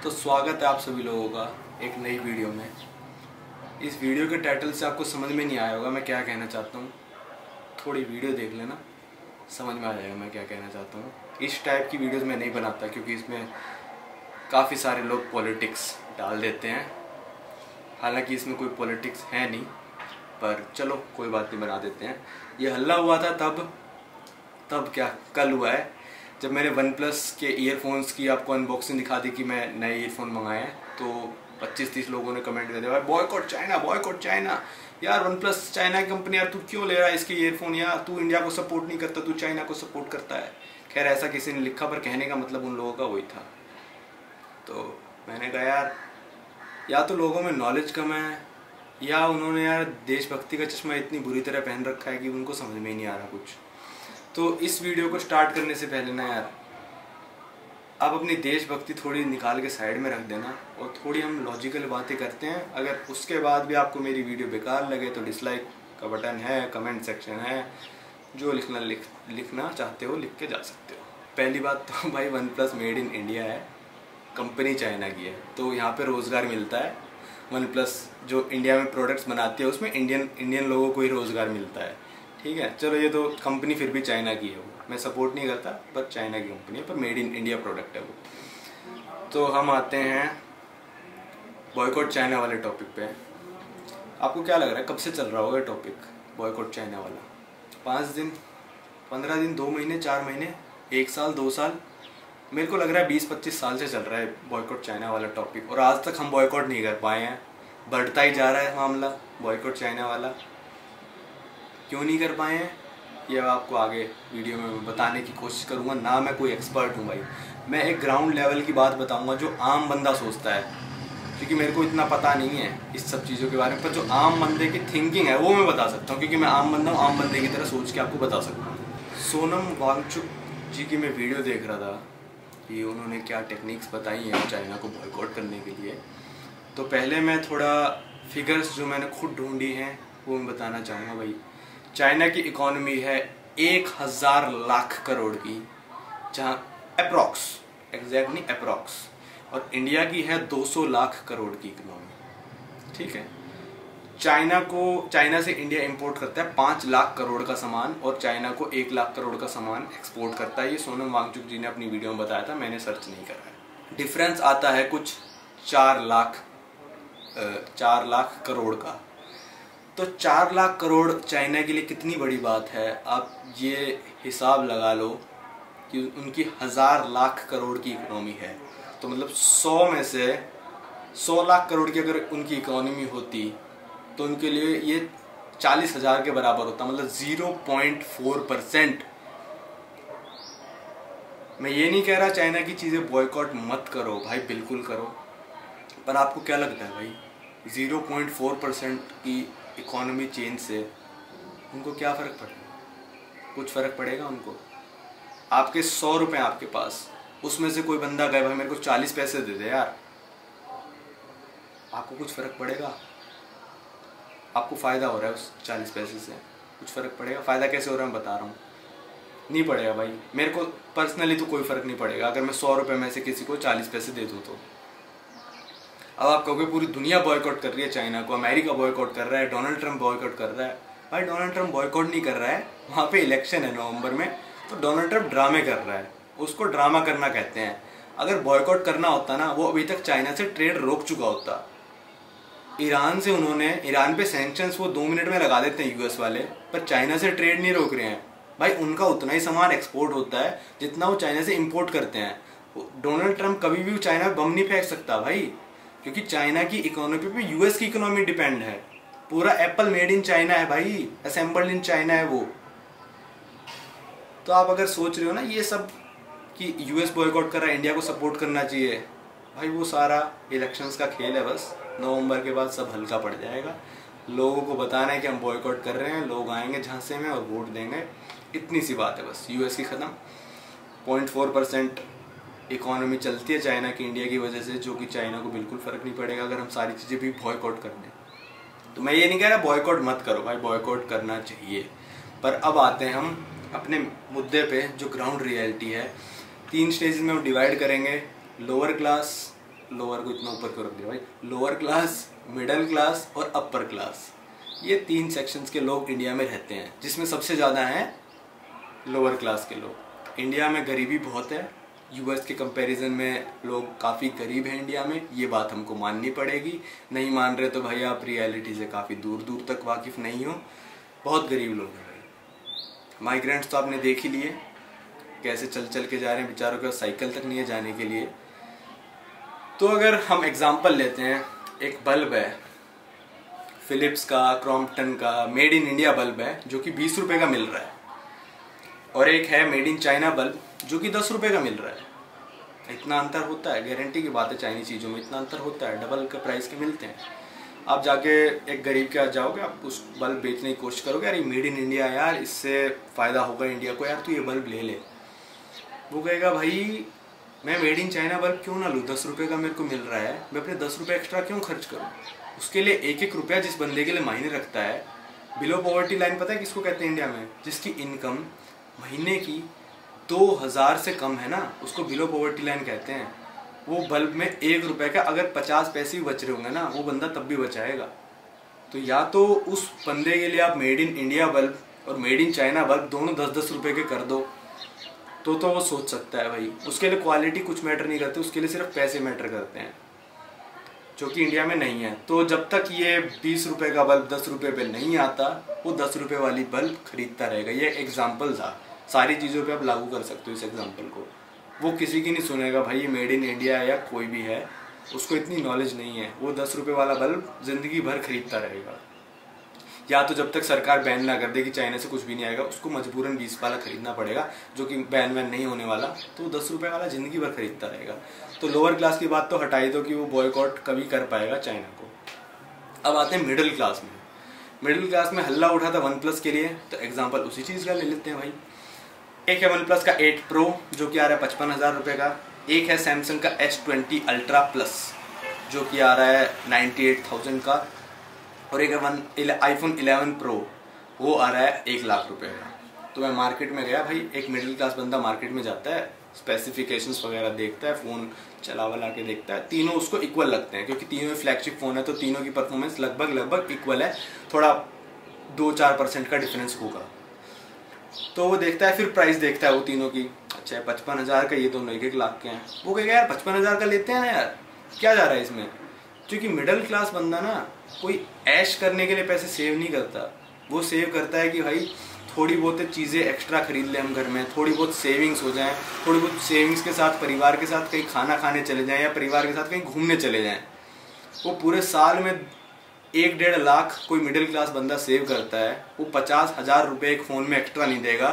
तो स्वागत है आप सभी लोगों का एक नई वीडियो में। इस वीडियो के टाइटल से आपको समझ में नहीं आया होगा मैं क्या कहना चाहता हूँ। थोड़ी वीडियो देख लेना, समझ में आ जाएगा मैं क्या कहना चाहता हूँ। इस टाइप की वीडियोस मैं नहीं बनाता क्योंकि इसमें काफ़ी सारे लोग पॉलिटिक्स डाल देते हैं। हालांकि इसमें कोई पॉलिटिक्स है नहीं, पर चलो कोई बात नहीं, बना देते हैं। ये हल्ला हुआ था तब क्या कल हुआ है जब मैंने वन प्लस के ईयरफोन्स की आपको अनबॉक्सिंग दिखा दी कि मैं नए ईयरफोन मंगाए हैं। तो 25-30 लोगों ने कमेंट कर दिया, भाई बॉयकॉट चाइना। यार वन प्लस चाइना की कंपनी, यार तू क्यों ले रहा है इसके ईयरफोन, यार तू इंडिया को सपोर्ट नहीं करता, तू चाइना को सपोर्ट करता है। खैर ऐसा किसी ने लिखा, पर कहने का मतलब उन लोगों का वही था। तो मैंने कहा यार या तो लोगों में नॉलेज कम है या उन्होंने यार देशभक्ति का चश्मा इतनी बुरी तरह पहन रखा है कि उनको समझ में ही नहीं आ रहा कुछ। तो इस वीडियो को स्टार्ट करने से पहले ना यार आप अपनी देशभक्ति थोड़ी निकाल के साइड में रख देना और थोड़ी हम लॉजिकल बातें करते हैं। अगर उसके बाद भी आपको मेरी वीडियो बेकार लगे तो डिसलाइक का बटन है, कमेंट सेक्शन है, जो लिखना चाहते हो लिख के जा सकते हो। पहली बात तो भाई one plus made in India है, कंपनी चाइना की है, तो यहाँ पे रोज़गार मिलता है। वन प्लस जो इंडिया में प्रोडक्ट्स बनाती है उसमें इंडियन लोगों को ही रोज़गार मिलता है। ठीक है, चलो ये तो कंपनी फिर भी चाइना की है, वो मैं सपोर्ट नहीं करता, पर चाइना की कंपनी है, पर मेड इन इंडिया प्रोडक्ट है वो। तो हम आते हैं बॉयकॉट चाइना वाले टॉपिक पे। आपको क्या लग रहा है कब से चल रहा होगा टॉपिक बॉयकॉट चाइना वाला? 5 दिन, 15 दिन, 2 महीने, 4 महीने, 1 साल, 2 साल? मेरे को लग रहा है 20-25 साल से चल रहा है बॉयकॉट चाइना वाला टॉपिक, और आज तक हम बॉयकॉट नहीं कर पाए हैं। बढ़ता ही जा रहा है मामला बॉयकॉट चाइना वाला। क्यों नहीं कर पाए हैं ये आपको आगे वीडियो में बताने की कोशिश करूँगा। ना मैं कोई एक्सपर्ट हूँ भाई, मैं एक ग्राउंड लेवल की बात बताऊँगा जो आम बंदा सोचता है, क्योंकि मेरे को इतना पता नहीं है इस सब चीज़ों के बारे में। पर जो आम बंदे की थिंकिंग है वो मैं बता सकता हूँ, क्योंकि मैं आम बंदा हूँ, आम बंदे की तरह सोच के आपको बता सकता हूँ। सोनम वांगचुक जी की मैं वीडियो देख रहा था कि उन्होंने क्या टेक्निक्स बताई हैं चाइना को बॉयकॉट करने के लिए। तो पहले मैं थोड़ा फिगर्स जो मैंने खुद ढूंढी हैं वो मैं बताना चाहूँगा। भाई चाइना की इकोनॉमी है 1000 लाख करोड़ की, जहाँ एग्जैक्टली अप्रॉक्स, और इंडिया की है 200 लाख करोड़ की इकोनॉमी। ठीक है, चाइना से इंडिया इंपोर्ट करता है 5 लाख करोड़ का सामान, और चाइना को 1 लाख करोड़ का सामान एक्सपोर्ट करता है। ये सोनम वांगचुक जी ने अपनी वीडियो में बताया था, मैंने सर्च नहीं करा है। डिफरेंस आता है कुछ 4 लाख करोड़ का। तो 4 लाख करोड़ चाइना के लिए कितनी बड़ी बात है। आप ये हिसाब लगा लो कि उनकी 1000 लाख करोड़ की इकोनॉमी है, तो मतलब 100 में से 100 लाख करोड़ की अगर उनकी इकोनॉमी होती तो उनके लिए ये 40,000 के बराबर होता, मतलब 0.4%। मैं ये नहीं कह रहा चाइना की चीज़ें बॉयकॉट मत करो भाई, बिल्कुल करो, पर आपको क्या लगता है भाई 0.4% की इकोनॉमी चेंज से उनको क्या फ़र्क पड़ेगा? कुछ फ़र्क पड़ेगा उनको? आपके 100 रुपये आपके पास, उसमें से कोई बंदा गए भाई मेरे को 40 पैसे दे दे यार, आपको कुछ फ़र्क पड़ेगा? आपको फ़ायदा हो रहा है उस 40 पैसे से, कुछ फ़र्क पड़ेगा? फ़ायदा कैसे हो रहा है मैं बता रहा हूँ, नहीं पड़ेगा भाई। मेरे को पर्सनली तो कोई फ़र्क नहीं पड़ेगा अगर मैं 100 रुपये में से किसी को 40 पैसे दे दूँ तो। अब आप कहोगे पूरी दुनिया बॉयकॉट कर रही है चाइना को, अमेरिका बॉयकॉट कर रहा है, डोनाल्ड ट्रंप बॉयकॉट कर रहा है। भाई डोनाल्ड ट्रंप बॉयकॉट नहीं कर रहा है, वहाँ पे इलेक्शन है नवंबर में, तो डोनाल्ड ट्रंप ड्रामे कर रहा है, उसको ड्रामा करना कहते हैं। अगर बॉयकॉट करना होता ना, वो अभी तक चाइना से ट्रेड रोक चुका होता। ईरान पे सैंक्शंस वो 2 मिनट में लगा देते हैं यूएस वाले, पर चाइना से ट्रेड नहीं रोक रहे हैं भाई। उनका उतना ही सामान एक्सपोर्ट होता है जितना वो चाइना से इम्पोर्ट करते हैं। डोनाल्ड ट्रंप कभी भी चाइना बम नहीं फेंक सकता भाई, क्योंकि चाइना की इकोनॉमी पे यूएस की इकोनॉमी डिपेंड है। पूरा एप्पल मेड इन चाइना है भाई, असेंबल्ड इन चाइना है वो। तो आप अगर सोच रहे हो ना ये सब कि यूएस बॉयकॉट कर रहा है, इंडिया को सपोर्ट करना चाहिए, भाई वो सारा इलेक्शंस का खेल है बस। नवंबर के बाद सब हल्का पड़ जाएगा। लोगों को बताना है कि हम बॉयकॉट कर रहे हैं, लोग आएंगे झांसे में और वोट देंगे, इतनी सी बात है बस। यूएस की ख़त्म, 0.4% इकोनॉमी चलती है चाइना की इंडिया की वजह से, जो कि चाइना को बिल्कुल फ़र्क नहीं पड़ेगा अगर हम सारी चीज़ें भी बॉयकॉट कर दें। तो मैं ये नहीं कह रहा बॉयकॉट मत करो भाई, बॉयकॉट करना चाहिए। पर अब आते हैं हम अपने मुद्दे पे, जो ग्राउंड रियलिटी है। 3 स्टेजेस में हम डिवाइड करेंगे, लोअर क्लास, लोअर को इतना ऊपर क्यों रख दिया भाई? लोअर क्लास, मिडिल क्लास और अपर क्लास, ये 3 सेक्शंस के लोग इंडिया में रहते हैं, जिसमें सबसे ज़्यादा हैं लोअर क्लास के लोग। इंडिया में गरीबी बहुत है, यूएस के कंपैरिजन में लोग काफ़ी गरीब हैं इंडिया में, ये बात हमको माननी पड़ेगी। नहीं मान रहे तो भाई आप रियलिटी से काफ़ी दूर दूर तक वाकिफ़ नहीं हो, बहुत गरीब लोग हैं भाई। माइग्रेंट्स तो आपने देख ही लिए कैसे चल चल के जा रहे हैं, बेचारों के साइकिल तक नहीं है जाने के लिए। तो अगर हम एग्जाम्पल लेते हैं, एक बल्ब है फिलिप्स का, क्रॉम्पटन का, मेड इन इंडिया बल्ब है जो कि 20 रुपये का मिल रहा है, और एक है मेड इन चाइना बल्ब जो कि 10 रुपये का मिल रहा है। इतना अंतर होता है, गारंटी की बात है, चाइनीज चीज़ों में इतना अंतर होता है, डबल के प्राइस के मिलते हैं। आप जाके एक गरीब के पास जाओगे, आप उस बल्ब बेचने की कोशिश करोगे, अरे मेड इन इंडिया यार, इससे फ़ायदा होगा इंडिया को यार, तू ये बल्ब ले ले। वो कहेगा भाई मैं मेड इन चाइना बल्ब क्यों ना लूँ, 10 रुपये का मेरे को मिल रहा है, मैं अपने 10 रुपये एक्स्ट्रा क्यों खर्च करूँ? उसके लिए एक एक रुपया जिस बंदे के लिए मायने रखता है। बिलो पॉवर्टी लाइन पता है किसको कहते हैं इंडिया में? जिसकी इनकम महीने की 2000 से कम है ना, उसको बिलो पॉवर्टी लाइन कहते हैं। वो बल्ब में 1 रुपये का अगर 50 पैसे भी बच रहे होंगे ना, वो बंदा तब भी बचाएगा। तो या तो उस बंदे के लिए आप मेड इन इंडिया बल्ब और मेड इन चाइना बल्ब दोनों 10-10 रुपये के कर दो, तो वो सोच सकता है भाई। उसके लिए क्वालिटी कुछ मैटर नहीं करती, उसके लिए सिर्फ पैसे मैटर करते हैं, जो कि इंडिया में नहीं है। तो जब तक ये 20 रुपये का बल्ब 10 रुपये पे नहीं आता, वो 10 रुपये वाली बल्ब खरीदता रहेगा। ये एग्जाम्पल था, सारी चीज़ों पे आप लागू कर सकते हो इस एग्जाम्पल को। वो किसी की नहीं सुनेगा भाई, ये मेड इन इंडिया है या कोई भी है, उसको इतनी नॉलेज नहीं है, वो 10 रुपये वाला बल्ब ज़िंदगी भर खरीदता रहेगा। या तो जब तक सरकार बैन ना कर दे कि चाइना से कुछ भी नहीं आएगा, उसको मजबूरन 20 वाला खरीदना पड़ेगा, जो कि बैन वैन नहीं होने वाला, तो 10 रुपये वाला ज़िंदगी भर खरीदता रहेगा। तो लोअर क्लास की बात तो हटाई दो कि वो बॉयकॉट कभी कर पाएगा चाइना को। अब आते हैं मिडिल क्लास में। मिडिल क्लास में हल्ला उठा था वन प्लस के लिए, तो एग्जाम्पल उसी चीज़ का ले लेते हैं भाई। एक है वन प्लस का 8 प्रो जो कि आ रहा है 55,000 रुपये का, एक है सैमसंग का S20 अल्ट्रा प्लस जो कि आ रहा है 98,000 का, और एक है आईफोन 11 प्रो, वो आ रहा है 1 लाख रुपए का। तो मैं मार्केट में गया भाई, एक मिडिल क्लास बंदा मार्केट में जाता है, स्पेसिफिकेशंस वगैरह देखता है, फ़ोन चला वला के देखता है, तीनों उसको इक्वल लगते हैं क्योंकि तीनों फ्लैगशिप फ़ोन है, तो तीनों की परफॉर्मेंस लगभग इक्वल है, थोड़ा 2-4% का डिफरेंस होगा। तो वो देखता है, फिर प्राइस देखता है वो तीनों की, अच्छा 55,000 का, ये दोनों 1-1 लाख के हैं। वो कहेगा यार 55,000 का लेते हैं ना यार, क्या जा रहा है इसमें? क्योंकि मिडिल क्लास बंदा ना कोई ऐश करने के लिए पैसे सेव नहीं करता, वो सेव करता है कि भाई थोड़ी बहुत चीज़ें एक्स्ट्रा खरीद लें हम घर में, थोड़ी बहुत सेविंग्स हो जाएं, थोड़ी बहुत सेविंग्स के साथ परिवार के साथ कहीं खाना खाने चले जाएं या परिवार के साथ कहीं घूमने चले जाएं। वो पूरे साल में 1-1.5 लाख कोई मिडिल क्लास बंदा सेव करता है, वो 50,000 रुपये एक फ़ोन में एक्स्ट्रा नहीं देगा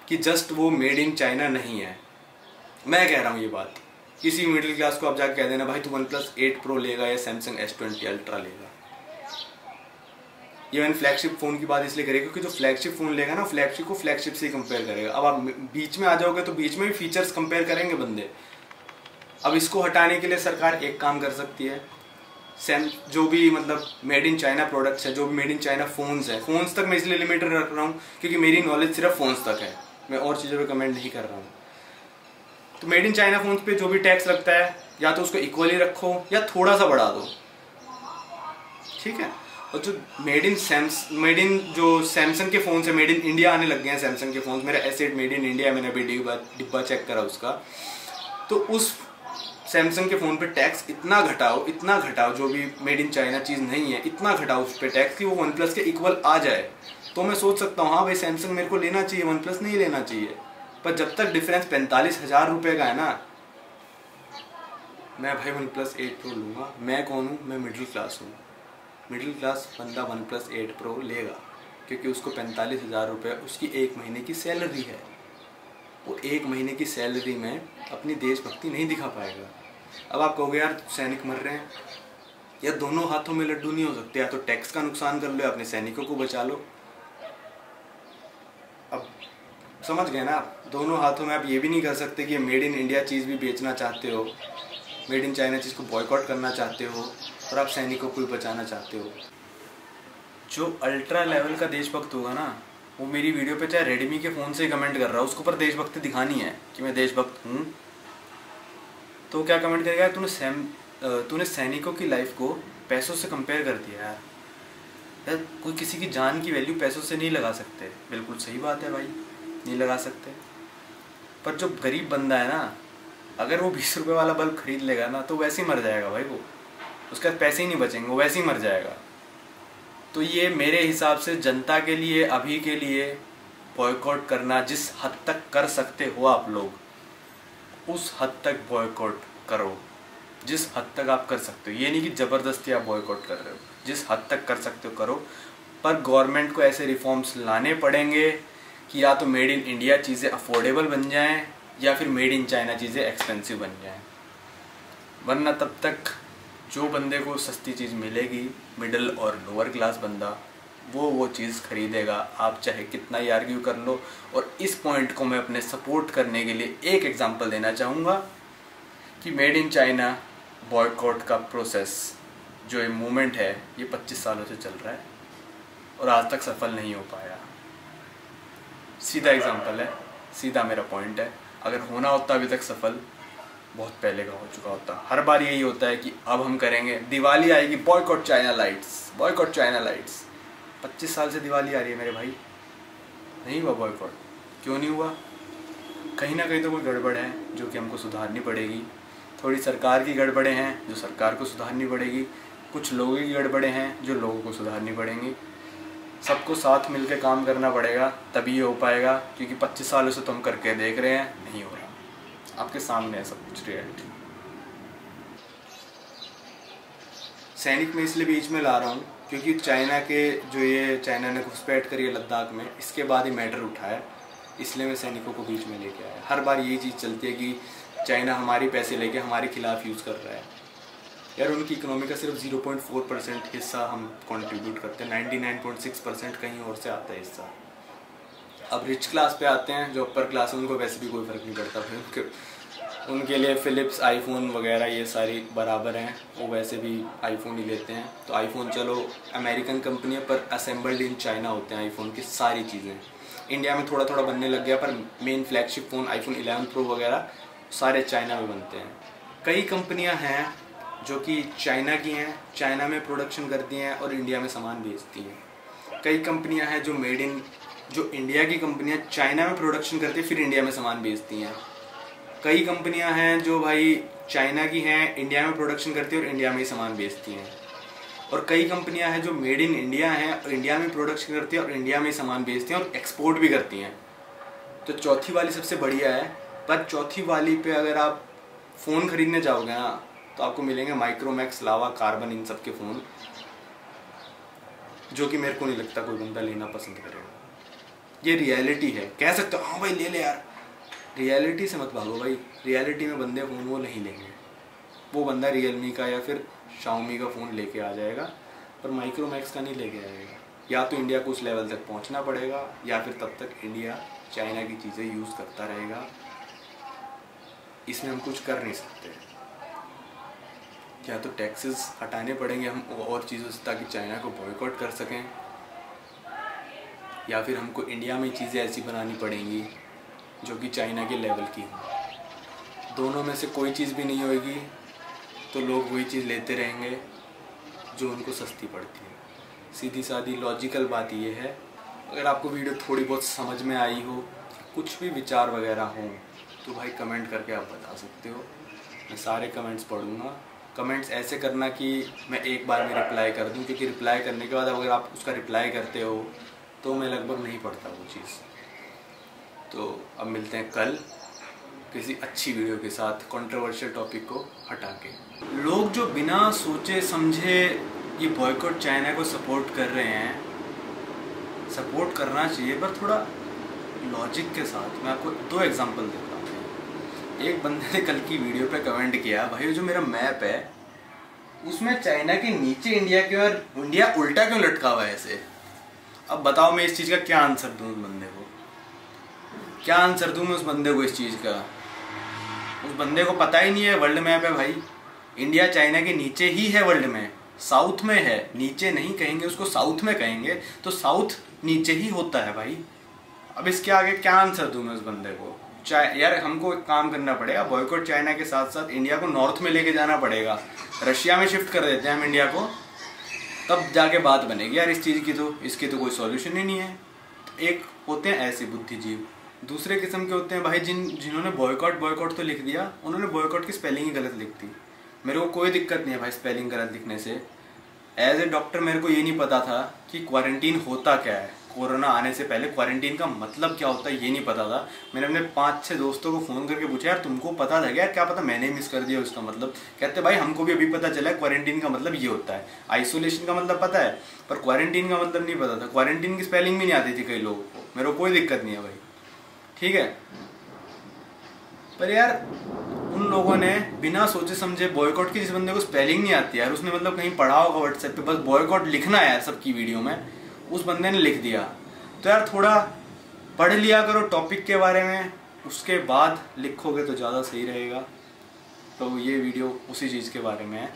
कि जस्ट वो मेड इन चाइना नहीं है। मैं कह रहा हूँ ये बात, किसी मिडिल क्लास को आप जाकर कह देना भाई तू वन प्लस 8 प्रो लेगा या सैमसंग S20 अल्ट्रा लेगा। ये मैंने फ्लैगशिप फ़ोन की बात इसलिए करेगा क्योंकि जो फ्लैगशिप फ़ोन लेगा ना, फ्लैगशिप को फ्लैगशिप से ही कंपेयर करेगा। अब आप बीच में आ जाओगे तो बीच में भी फीचर्स कंपेयर करेंगे बंदे। अब इसको हटाने के लिए सरकार एक काम कर सकती है, जो भी मतलब मेड इन चाइना प्रोडक्ट्स है, जो भी मेड इन चाइना फ़ोन्स है, फ़ोन्स तक मैं इसलिए लिमिटेड रख रहा हूँ क्योंकि मेरी नॉलेज सिर्फ फ़ोन्स तक है, मैं और चीज़ों पे कमेंट नहीं कर रहा हूँ। तो मेड इन चाइना फ़ोन्स पे जो भी टैक्स लगता है, या तो उसको इक्वली रखो या थोड़ा सा बढ़ा दो, ठीक है। और जो मेड इन जो सैमसंग के फ़ोन से मेड इन इंडिया आने लग गए हैं, सैमसंग के फ़ोन, मेरा एसेट मेड इन इंडिया, मैंने अभी डिब्बा चेक करा उसका, तो उस सैमसंग के फ़ोन पे टैक्स इतना घटाओ, जो भी मेड इन चाइना चीज़ नहीं है, इतना घटाओ उस पर टैक्स कि वो वन प्लस के इक्वल आ जाए। तो मैं सोच सकता हूँ हाँ भाई सैमसंग मेरे को लेना चाहिए, वन प्लस नहीं लेना चाहिए। पर जब तक डिफरेंस 45,000 रुपये का है ना, मैं भाई वन प्लस 8 प्रो लूँगा। मैं कौन हूँ? मैं मिडिल क्लास हूँ। मिडिल क्लास बंदा वन प्लस 8 प्रो लेगा क्योंकि उसको 45,000 रुपये उसकी एक महीने की सैलरी है। वो एक महीने की सैलरी में अपनी देशभक्ति नहीं दिखा पाएगा। अब आप कहोगे यार सैनिक मर रहे हैं, या दोनों हाथों में लड्डू नहीं हो सकते, या तो टैक्स का नुकसान कर लो या अपने सैनिकों को बचा लो। अब समझ गए ना आप, दोनों हाथों में आप ये भी नहीं कर सकते कि मेड इन इंडिया चीज़ भी बेचना चाहते हो, मेड इन चाइना चीज़ को बॉयकॉट करना चाहते हो और आप सैनिकों को भी बचाना चाहते हो। जो अल्ट्रा लेवल का देशभक्त होगा ना, वो मेरी वीडियो पे चाहे रेडमी के फ़ोन से कमेंट कर रहा है, उसके ऊपर देशभक्ति दिखानी है कि मैं देशभक्त हूँ, तो क्या कमेंट करेगा, तूने तूने सैनिकों की लाइफ को पैसों से कंपेयर कर दिया यार। कोई किसी की जान की वैल्यू पैसों से नहीं लगा सकते। बिल्कुल सही बात है भाई, नहीं लगा सकते। पर जो गरीब बंदा है ना, अगर वो 20 रुपये वाला बल्ब खरीद लेगा ना तो वैसे ही मर जाएगा भाई। वो उसके पास पैसे ही नहीं बचेंगे, वो वैसे ही मर जाएगा। तो ये मेरे हिसाब से जनता के लिए, अभी के लिए बॉयकॉट करना, जिस हद तक कर सकते हो आप लोग उस हद तक बॉयकॉट करो, जिस हद तक आप कर सकते हो। ये नहीं कि ज़बरदस्ती आप बॉयकॉट कर रहे हो, जिस हद तक कर सकते हो करो। पर गवर्नमेंट को ऐसे रिफॉर्म्स लाने पड़ेंगे कि या तो मेड इन इंडिया चीज़ें अफोर्डेबल बन जाएं या फिर मेड इन चाइना चीज़ें एक्सपेंसिव बन जाएं। वरना तब तक जो बंदे को सस्ती चीज़ मिलेगी, मिडिल और लोअर क्लास बंदा, वो चीज़ खरीदेगा, आप चाहे कितना ही आर्ग्यू कर लो। और इस पॉइंट को मैं अपने सपोर्ट करने के लिए एक एग्जांपल देना चाहूँगा कि मेड इन चाइना बॉयकॉट का प्रोसेस, जो ये मूवमेंट है, ये 25 सालों से चल रहा है और आज तक सफल नहीं हो पाया। सीधा एग्जांपल है, सीधा मेरा पॉइंट है। अगर होना होता अभी तक सफल, बहुत पहले का हो चुका होता। हर बार यही होता है कि अब हम करेंगे, दिवाली आएगी, boycott China lights, boycott China lights. 25 साल से दिवाली आ रही है मेरे भाई, नहीं हुआ बॉयकॉट। क्यों नहीं हुआ? कहीं ना कहीं तो कोई गड़बड़ है जो कि हमको सुधारनी पड़ेगी। थोड़ी सरकार की गड़बड़ें हैं जो सरकार को सुधारनी पड़ेगी, कुछ लोगों की गड़बड़ें हैं जो लोगों को सुधारनी पड़ेंगी। सबको साथ मिलकर काम करना पड़ेगा, तभी ये हो पाएगा। क्योंकि 25 सालों से तो हम करके देख रहे हैं, नहीं हो रहा। आपके सामने है सब कुछ रियलिटी। सैनिक में इसलिए बीच में ला रहा हूँ क्योंकि चाइना के जो ये चाइना ने घुसपैठ करी है लद्दाख में, इसके बाद ही मैटर उठाया, इसलिए मैं सैनिकों को बीच में लेके आया। हर बार यही चीज़ चलती है कि चाइना हमारी पैसे लेके हमारे खिलाफ यूज़ कर रहा है। यार उनकी इकोनॉमी का सिर्फ 0.4% हिस्सा हम कंट्रीब्यूट करते हैं, 99.6% कहीं और से आता है हिस्सा। अब रिच क्लास पे आते हैं, जो अपर क्लास है, उनको वैसे भी कोई फ़र्क नहीं पड़ता भाई। उनके लिए फ़िलिप्स, आईफोन वगैरह ये सारी बराबर हैं, वो वैसे भी आईफोन ही लेते हैं। तो आईफोन चलो अमेरिकन कंपनी है, पर असेंबल्ड इन चाइना होते हैं आईफोन की सारी चीज़ें। इंडिया में थोड़ा थोड़ा बनने लग गया, पर main flagship phone iPhone 11 pro वगैरह सारे चाइना में बनते हैं। कई कंपनियां हैं जो कि चाइना की हैं, चाइना में प्रोडक्शन करती हैं और इंडिया में सामान बेचती हैं। कई कंपनियां हैं जो इंडिया की कंपनियां चाइना में प्रोडक्शन करती हैं, फिर इंडिया में सामान बेचती हैं। कई कंपनियां हैं जो भाई चाइना की हैं, इंडिया में प्रोडक्शन करती हैं और इंडिया में ही सामान बेचती हैं। और कई कंपनियां हैं जो मेड इन इंडिया हैं और इंडिया में प्रोडक्शन करती हैं और इंडिया में ही सामान बेचती हैं और एक्सपोर्ट भी करती हैं। तो चौथी वाली सबसे बढ़िया है। पर चौथी वाली पे अगर आप फ़ोन खरीदने जाओगे ना तो आपको मिलेंगे माइक्रोमैक्स, लावा, कार्बन, इन सब के फ़ोन, जो कि मेरे को नहीं लगता कोई बंदा लेना पसंद करेगा। ये रियलिटी है। कह सकते हो हाँ भाई ले ले यार, रियलिटी से मत भागो भाई। रियलिटी में बंदे फ़ोन वो नहीं लेंगे, वो बंदा रियलमी का या फिर शाओमी का फ़ोन लेके आ जाएगा, पर माइक्रोमैक्स का नहीं लेके आएगा। या तो इंडिया को उस लेवल तक पहुंचना पड़ेगा या फिर तब तक इंडिया चाइना की चीज़ें यूज़ करता रहेगा। इसमें हम कुछ कर नहीं सकते। या तो टैक्सेस हटाने पड़ेंगे हम और चीज़ों से ताकि चाइना को बॉयकॉट कर सकें, या फिर हमको इंडिया में चीज़ें ऐसी बनानी पड़ेंगी जो कि चाइना के लेवल की हों। दोनों में से कोई चीज़ भी नहीं होगी तो लोग वही चीज़ लेते रहेंगे जो उनको सस्ती पड़ती है। सीधी सादी लॉजिकल बात ये है। अगर आपको वीडियो थोड़ी बहुत समझ में आई हो, कुछ भी विचार वगैरह हो, तो भाई कमेंट करके आप बता सकते हो। मैं सारे कमेंट्स पढ़ूँगा। कमेंट्स ऐसे करना कि मैं एक बार में रिप्लाई कर दूं, क्योंकि रिप्लाई करने के बाद अगर आप उसका रिप्लाई करते हो तो मैं लगभग नहीं पढ़ता वो चीज़। तो अब मिलते हैं कल किसी अच्छी वीडियो के साथ, कंट्रोवर्शियल टॉपिक को हटा के। लोग जो बिना सोचे समझे ये बॉयकॉट चाइना को सपोर्ट कर रहे हैं, सपोर्ट करना चाहिए पर थोड़ा लॉजिक के साथ। मैं आपको 2 एग्जांपल देता हूँ। एक बंदे ने कल की वीडियो पे कमेंट किया, भाई जो मेरा मैप है उसमें चाइना के नीचे इंडिया के और इंडिया उल्टा क्यों लटका हुआ है ऐसे। अब बताओ मैं इस चीज़ का क्या आंसर दूँ उस बंदे को, क्या आंसर दूँ मैं उस बंदे को इस चीज़ का। उस बंदे को पता ही नहीं है वर्ल्ड मैप है भाई, इंडिया चाइना के नीचे ही है वर्ल्ड में, साउथ में है। नीचे नहीं कहेंगे उसको, साउथ में कहेंगे, तो साउथ नीचे ही होता है भाई। अब इसके आगे क्या आंसर दूँ मैं उस बंदे को। यार हमको एक काम करना पड़ेगा, बॉयकॉट चाइना के साथ साथ इंडिया को नॉर्थ में लेके जाना पड़ेगा, रशिया में शिफ्ट कर देते हैं हम इंडिया को, तब जाके बात बनेगी यार इस चीज़ की। तो इसकी तो कोई सॉल्यूशन ही नहीं है। एक होते हैं ऐसे बुद्धिजीव, दूसरे किस्म के होते हैं भाई जिन्होंने बॉयकॉट तो लिख दिया, उन्होंने बॉयकॉट की स्पेलिंग ही गलत लिख दी। मेरे को कोई दिक्कत नहीं है भाई स्पेलिंग गलत लिखने से। एज ए डॉक्टर मेरे को ये नहीं पता था कि क्वारंटीन होता क्या है। कोरोना आने से पहले क्वारंटीन का मतलब क्या होता है ये नहीं पता था। मैंने अपने 5-6 दोस्तों को फ़ोन करके पूछा, यार तुमको पता था क्या? क्या पता मैंने मिस कर दिया उसका मतलब। कहते भाई हमको भी अभी पता चला है क्वारंटीन का मतलब ये होता है। आइसोलेशन का मतलब पता है, पर क्वारंटीन का मतलब नहीं पता था। क्वारंटीन की स्पेलिंग भी नहीं आती थी कई लोगों को। मेरे को कोई दिक्कत नहीं है भाई, ठीक है। पर यार उन लोगों ने बिना सोचे समझे बॉयकॉट की, जिस बंदे को स्पेलिंग नहीं आती यार, उसने मतलब कहीं पढ़ा होगा व्हाट्सएप पे, बस बॉयकॉट लिखना है यार सबकी वीडियो में, उस बंदे ने लिख दिया। तो यार थोड़ा पढ़ लिया करो टॉपिक के बारे में, उसके बाद लिखोगे तो ज़्यादा सही रहेगा। तो ये वीडियो उसी चीज़ के बारे में है।